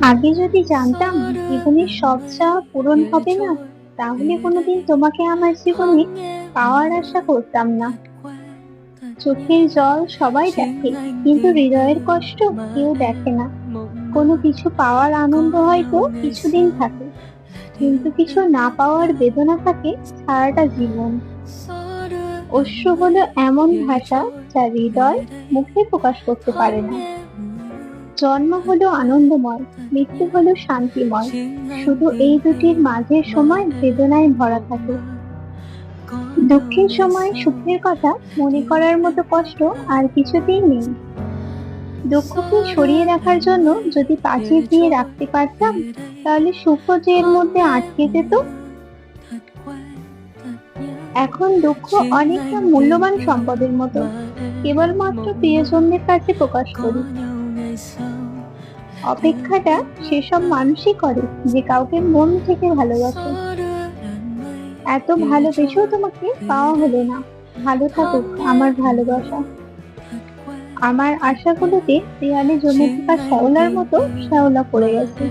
আগে যদি জানতাম জীবনের সব চাওয়া পূরণ হবে না, তাহলে কোনোদিন তোমাকে আমার জীবনে পাওয়ার আশা করতাম না। চোখের জল সবাই দেখে, কিন্তু হৃদয়ের কষ্ট কেউ দেখে না। কোনো কিছু পাওয়ার আনন্দ হয়তো কিছুদিন থাকে, কিন্তু কিছু না পাওয়ার বেদনা থাকে সারাটা জীবন। অশ্রু হলো এমন ভাষা যা হৃদয় মুখে প্রকাশ করতে পারে না। জন্ম হলো আনন্দময়, মৃত্যু হলো শান্তিময়। শুধু এই দুটির মাঝের সময় বেদনায় ভরা থাকে। দুঃখের সময় সুখের কথা মনে করার মতো কষ্ট আর কিছুতেই নেই। দুঃখকে সরিয়ে রাখার জন্য যদি প্রাচীর দিয়ে রাখতে পারতাম, তাহলে সুখও যে এর মধ্যে আটকে যেত। এখন দুঃখ অনেকটা মূল্যবান সম্পদের মতো, কেবলমাত্র প্রিয়জনদের কাছে প্রকাশ করি। অপেক্ষাটা সেসব মানুষই করে যে কাউকে মন থেকে ভালোবাসে। এত ভালোবেসেও তোমাকে পাওয়া হলো না। ভালো থাকুক আমার ভালোবাসা। আমার আশাগুলোতে দেয়ালে জমে থাকা শ্যাওলার মতো শ্যাওলা পড়ে গেছে।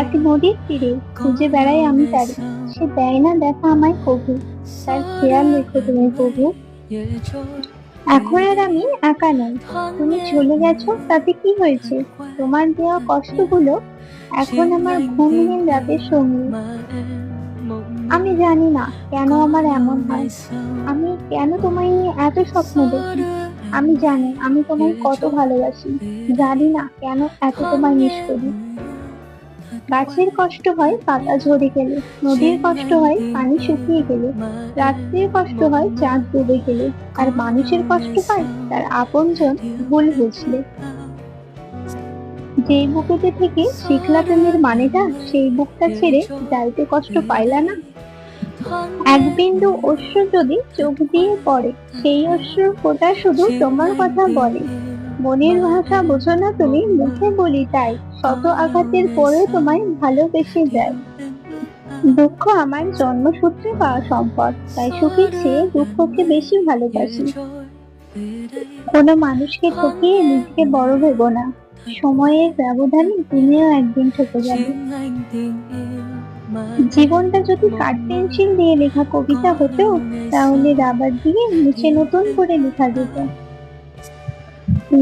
এক নদীর তীরে খুঁজে বেড়াই আমি তারে, সে দেয় না দেখা আমায় কভু। তার খেয়াল রেখো তুমি প্রভু। এখন আর আমি একা নই, তুমি চলে গেছো তাতে কি হয়েছে? তোমার দেওয়া কষ্টগুলো এখন আমার ঘুমহীন রাতের সঙ্গী। আমি জানি না কেন আমার এমন হয়, আমি কেন তোমায় নিয়ে এত স্বপ্ন দেখি। আমি জানি আমি তোমায় কত ভালোবাসি, জানি না কেন এত তোমায় মিস করি। গাছের কষ্ট হয় পাতা ঝরে গেলে, নদীর কষ্ট হয় পানি শুকিয়ে গেলে, রাত্রির কষ্ট হয় চাঁদ ডুবে গেলে, আর মানুষের কষ্ট হয় তার আপনজন ভুল বুঝলে। যেই বুকেতে থেকে শিখলা প্রেমের মানেটা, সেই বুকটা ছেড়ে যাইতে কষ্ট পাইলা না। এক বিন্দু অশ্রু যদি চোখ দিয়ে পড়ে, সেই অশ্রুর ফোঁটা শুধু তোমার কথা বলে। মনের ভাষা বোঝো না তুমি, মুখে বলি তাই, শত আঘাতের পরেও তোমায় ভালোবেসে যায়। দুঃখ আমার জন্মসূত্রে পাওয়া সম্পদ, তাই সুখের চেয়ে দুঃখকে বেশি ভালোবাসি। কোনো মানুষকে ঠকিয়ে নিজেকে বড় ভেবো না, সময়ের ব্যবধানে তুমিও একদিন ঠকে যাবে। জীবনটা যদি কাঠ পেন্সিল দিয়ে লেখা কবিতা হতো, তাহলে রাবার দিয়ে মুছে নতুন করে লেখা যেত।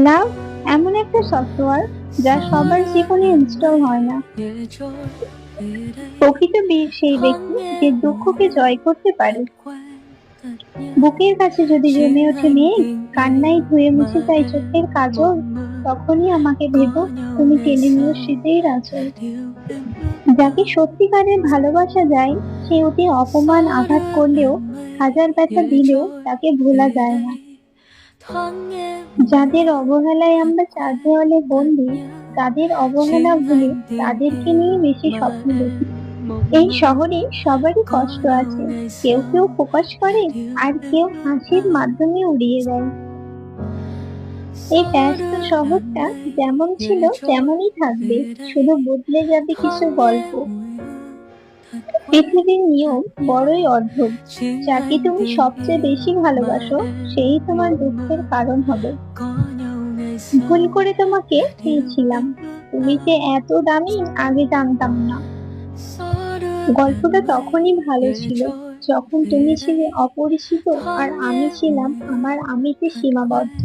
লাভ এমন একটা সফটওয়্যার যা সবার জীবনে ইনস্টল হয় না। প্রকৃত বীর সেই ব্যক্তি যে দুঃখকে জয় করতে পারে। বুকের কাছে যদি জমে ওঠে মেঘ, কান্নায় ধুয়ে মুছে যায় চোখের কাজল, তখনই আমাকে ভেবো তুমি টেনে নিও স্মৃতির আঁচল। যাকে সত্যিকারের ভালোবাসা যায়, সে অতি অপমান আঘাত করলেও, হাজার ব্যথা দিলেও তাকে ভোলা যায় না। যাদের অবহেলায় আমরা চার দেওয়ালে বন্দি, তাদের অবহেলা ভুলে তাদেরকে নিয়ে বেশি স্বপ্ন দেখি। এই শহরে সবারই কষ্ট আছে, কেউ কেউ প্রকাশ করে, আর কেউ হাসির মাধ্যমে উড়িয়ে দেয়। এই ব্যস্ত শহরটা যেমন ছিল তেমনই থাকবে, শুধু বদলে যাবে কিছু গল্প। পৃথিবীর নিয়ম বড়ই অদ্ভুত, যাকে তুমি সবচেয়ে বেশি ভালোবাসো সেই তোমার দুঃখের কারণ হবে। ভুল করে তোমাকে পেয়েছিলাম, তুমি যে এত দামি আগে জানতাম না। গল্পটা তখনই ভালো ছিল যখন তুমি ছিলে অপরিচিত আর আমি ছিলাম আমার আমিতে সীমাবদ্ধ।